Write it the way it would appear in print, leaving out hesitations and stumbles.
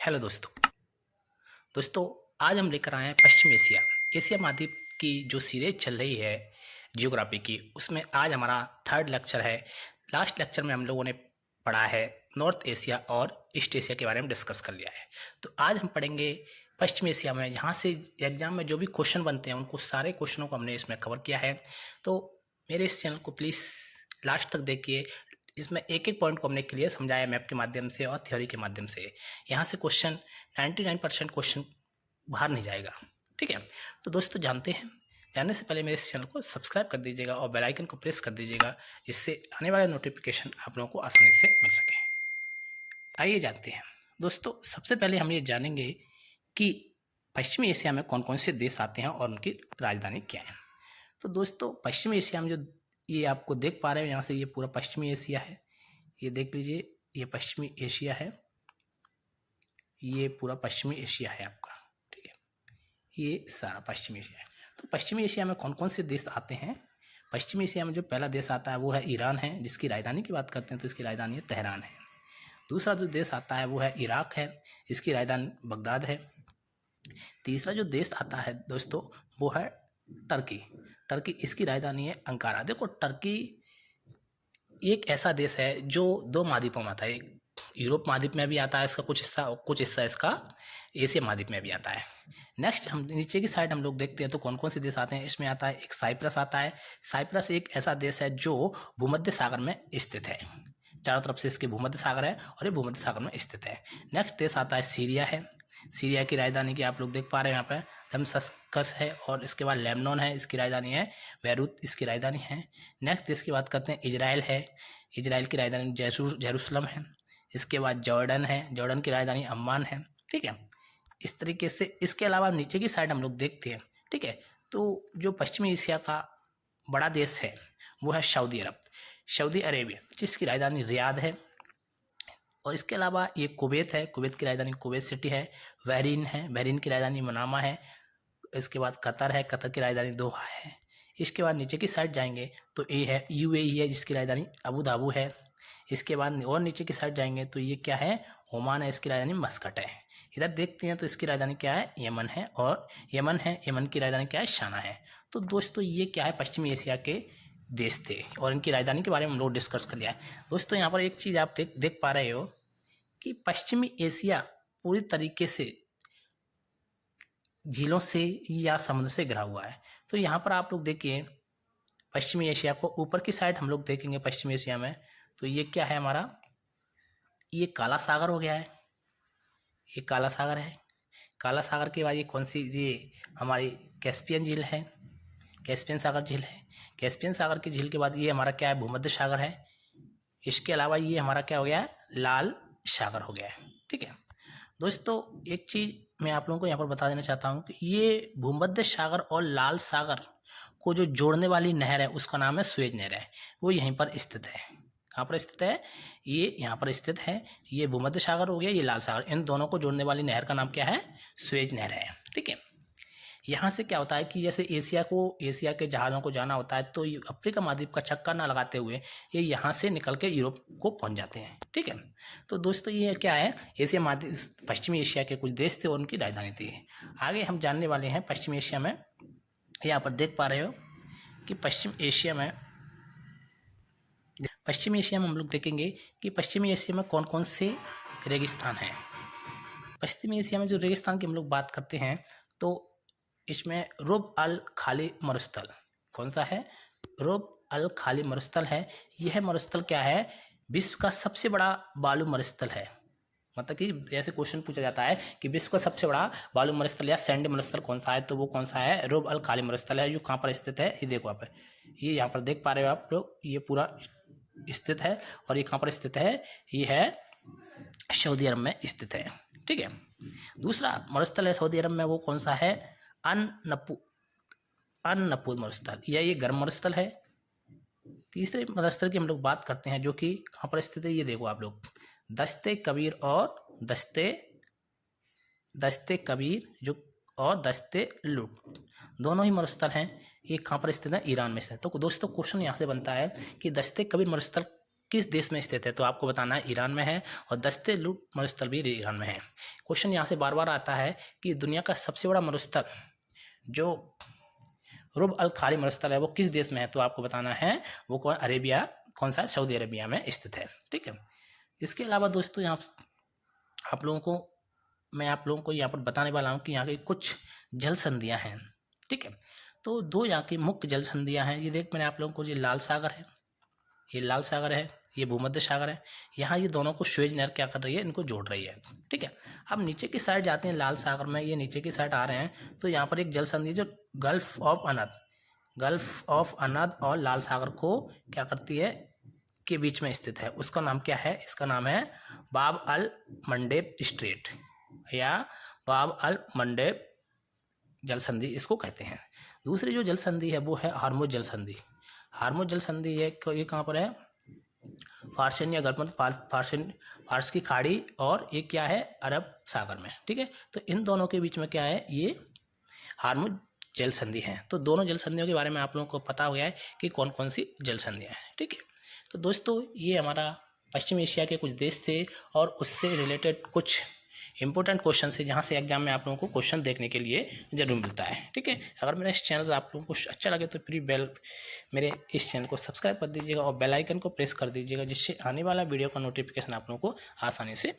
Hello दोस्तों आज हम लेकर आए हैं पश्चिम एशिया एशिया महाद्वीप की जो सीरीज चल रही है जियोग्राफी की। उसमें आज हमारा थर्ड लेक्चर है। लास्ट लेक्चर में हम लोगों ने पढ़ा है नॉर्थ एशिया और ईस्ट एशिया के बारे में डिस्कस कर लिया है। तो आज हम पढ़ेंगे पश्चिम एशिया में, जहाँ से एग्जाम में जो भी क्वेश्चन बनते हैं उनको सारे क्वेश्चनों को हमने इसमें कवर किया है। तो मेरे इस चैनल को प्लीज़ लास्ट तक देखिए। इसमें एक एक पॉइंट को हमने क्लियर समझाया मैप के माध्यम से और थ्योरी के माध्यम से। यहाँ से क्वेश्चन 99% क्वेश्चन बाहर नहीं जाएगा, ठीक है। तो दोस्तों जानने से पहले मेरे इस चैनल को सब्सक्राइब कर दीजिएगा और बेल आइकन को प्रेस कर दीजिएगा, जिससे आने वाले नोटिफिकेशन आप लोगों को आसानी से मिल सके। आइए जानते हैं दोस्तों। सबसे पहले हम ये जानेंगे कि पश्चिमी एशिया में कौन कौन से देश आते हैं और उनकी राजधानी क्या है। तो दोस्तों पश्चिमी एशिया में जो ये आपको देख पा रहे हैं, यहाँ से ये पूरा पश्चिमी एशिया है। ये देख लीजिए, ये पश्चिमी एशिया है, ये पूरा पश्चिमी एशिया है आपका, ठीक है। ये सारा पश्चिमी एशिया है। तो पश्चिमी एशिया में कौन कौन से देश आते हैं। पश्चिमी एशिया में जो पहला देश आता है वो है ईरान है, जिसकी राजधानी की बात करते हैं तो इसकी राजधानी है तेहरान है। दूसरा जो देश आता है वो है इराक है, इसकी राजधानी बगदाद है। तीसरा जो देश आता है दोस्तों वो है टर्की, इसकी राजधानी है अंकारा। देखो टर्की एक ऐसा देश है जो दो महाद्वीपों में आता है। एक यूरोप महाद्वीप में भी आता है इसका कुछ हिस्सा इसका एशिया महाद्वीप में भी आता है। नेक्स्ट हम नीचे की साइड हम लोग देखते हैं तो कौन कौन से देश आते हैं। इसमें आता है एक साइप्रस आता है। साइप्रस एक ऐसा देश है जो भूमध्य सागर में स्थित है। चारों तरफ से इसके भूमध्य सागर है और ये भूमध्य सागर में स्थित है। नेक्स्ट देश आता है सीरिया है। सीरिया की राजधानी की आप लोग देख पा रहे हैं यहाँ पर दमस्कस है। और इसके बाद लेबनान है, इसकी राजधानी है बैरूत, इसकी राजधानी है। नेक्स्ट देश की बात करते हैं इजराइल है, इजराइल की राजधानी जेरूसलम है। इसके बाद जॉर्डन है, जॉर्डन की राजधानी अम्मान है, ठीक है। इस तरीके से इसके अलावा नीचे की साइड हम लोग देखते हैं, ठीक है। तो जो पश्चिमी एशिया का बड़ा देश है वो है सऊदी अरेबिया, जिसकी राजधानी रियाद है। और इसके अलावा ये कुवैत है, कुवैत की राजधानी कुवैत सिटी है। बहरीन है, बहरीन की राजधानी मनामा है। इसके बाद कतर है, कतर की राजधानी दोहा है। इसके बाद नीचे की साइड जाएंगे तो ये है यूएई है, जिसकी राजधानी अबू धाबी है। इसके बाद और नीचे की साइड जाएंगे तो ये क्या है, ओमान है, इसकी राजधानी मस्कट है। इधर देखते हैं तो इसकी राजधानी क्या है, यमन है। और यमन की राजधानी क्या है, शाना है। तो दोस्तों ये क्या है, पश्चिमी एशिया के देश थे और इनकी राजधानी के बारे में हम लोग डिस्कस कर लिया है। दोस्तों यहाँ पर एक चीज़ आप देख पा रहे हो कि पश्चिमी एशिया पूरी तरीके से झीलों से या समुद्र से घिरा हुआ है। तो यहाँ पर आप लोग देखिए पश्चिमी एशिया को ऊपर की साइड हम लोग देखेंगे पश्चिमी एशिया में तो ये क्या है हमारा, ये काला सागर हो गया है, ये काला सागर है। काला सागर के बाद ये कौन सी, ये हमारी कैस्पियन झील है, कैस्पियन सागर झील है। कैस्पियन सागर की झील के बाद ये हमारा क्या है, भूमध्य सागर है। इसके अलावा ये हमारा क्या हो गया है, लाल सागर हो गया है, ठीक है। दोस्तों एक चीज़ मैं आप लोगों को यहाँ पर बता देना चाहता हूँ कि ये भूमध्य सागर और लाल सागर को जो जोड़ने वाली नहर है उसका नाम है सुएज नहर है। वो यहीं पर स्थित है। कहाँ पर स्थित है, ये यहाँ पर स्थित है। ये भूमध्य सागर हो गया, ये लाल सागर, इन दोनों को जोड़ने वाली नहर का नाम क्या है, सुएज नहर है, ठीक है। यहाँ से क्या होता है कि जैसे एशिया के जहाज़ों को जाना होता है तो अफ्रीका महाद्वीप का चक्कर ना लगाते हुए ये यहाँ से निकल के यूरोप को पहुँच जाते हैं, ठीक है। तो दोस्तों ये क्या है, एशिया महाद्वीप पश्चिमी एशिया के कुछ देश थे और उनकी राजधानी थी। आगे हम जानने वाले हैं पश्चिमी एशिया में। यहाँ पर देख पा रहे हो कि पश्चिमी एशिया में हम लोग देखेंगे कि पश्चिमी एशिया में कौन कौन से रेगिस्तान हैं। पश्चिमी एशिया में जो रेगिस्तान की हम लोग बात करते हैं तो इसमें रुब अल खाली मरुस्थल, कौन सा है, रुब अल खाली मरुस्थल है। यह मरुस्थल क्या है, विश्व का सबसे बड़ा बालू मरुस्थल है। मतलब कि ऐसे क्वेश्चन पूछा जाता है कि विश्व का सबसे बड़ा बालू मरुस्थल या सैंड मरुस्थल कौन सा है, तो वो कौन सा है, रुब अल खाली मरुस्थल है। जो कहाँ पर स्थित है, ये देखो आप, ये यहाँ पर देख पा रहे हो आप लोग, ये पूरा स्थित है। और ये कहाँ पर स्थित है, ये है सऊदी अरब में स्थित है, ठीक है। दूसरा मरुस्थल है सऊदी अरब में, वो कौन सा है, अन्नपूर्ण मरुस्थल, या ये गर्म मरुस्थल है। तीसरे मरुस्थल की हम लोग बात करते हैं जो कि कहाँ पर स्थित है, ये देखो आप लोग, दस्ते कबीर और दस्ते लुट, दोनों ही मरुस्थल हैं। ये कहाँ पर स्थित है, ईरान में स्थित है। तो दोस्तों क्वेश्चन यहाँ से बनता है कि दस्ते कबीर मरुस्थल किस देश में स्थित है? तो आपको बताना है ईरान में है, और दस्ते लुट मरुस्थल भी ईरान में है। क्वेश्चन यहाँ से बार बार आता है कि दुनिया का सबसे बड़ा मरुस्थल जो रुब अल खाली मरुस्थल है वो किस देश में है? तो आपको बताना है वो कौन सा सऊदी अरेबिया में स्थित है। ठीक है। इसके अलावा दोस्तों यहाँ मैं आप लोगों को यहाँ पर बताने वाला हूँ कि यहाँ की कुछ जल संधियाँ हैं। ठीक है। तो दो यहाँ की मुख्य जल संधियाँ हैं। ये मैंने आप लोगों को, ये लाल सागर है, ये लाल सागर है, ये भूमध्य सागर है। यहाँ ये दोनों को सुएज नहर क्या कर रही है? इनको जोड़ रही है। ठीक है। अब नीचे की साइड जाते हैं लाल सागर में, ये नीचे की साइड आ रहे हैं तो यहाँ पर एक जल संधि जो गल्फ ऑफ अनद और लाल सागर को क्या करती है के बीच में स्थित है, उसका नाम क्या है? इसका नाम है बाब अल मंडेब स्ट्रेट या बाब अल मंडेब जल संधि इसको कहते हैं। दूसरी जो जल संधि है वो है हार्मुज जल संधि। हार्मुज जल संधि ये कहाँ पर है? फारसिन या गल्फ, फारस की खाड़ी, और ये क्या है? अरब सागर में। ठीक है। तो इन दोनों के बीच में क्या है? ये हार्मुज जल संधि है। तो दोनों जल संधियों के बारे में आप लोगों को पता हो गया है कि कौन कौन सी जल संधियाँ हैं। ठीक है। तो दोस्तों ये हमारा पश्चिम एशिया के कुछ देश थे और उससे रिलेटेड कुछ इंपॉर्टेंट क्वेश्चन है जहाँ से एग्जाम में आप लोगों को क्वेश्चन देखने के लिए जरूर मिलता है। ठीक है। अगर मेरा इस चैनल से आप लोगों को अच्छा लगे तो प्लीज़ मेरे इस चैनल को सब्सक्राइब कर दीजिएगा और बेल आइकन को प्रेस कर दीजिएगा, जिससे आने वाला वीडियो का नोटिफिकेशन आप लोगों को आसानी से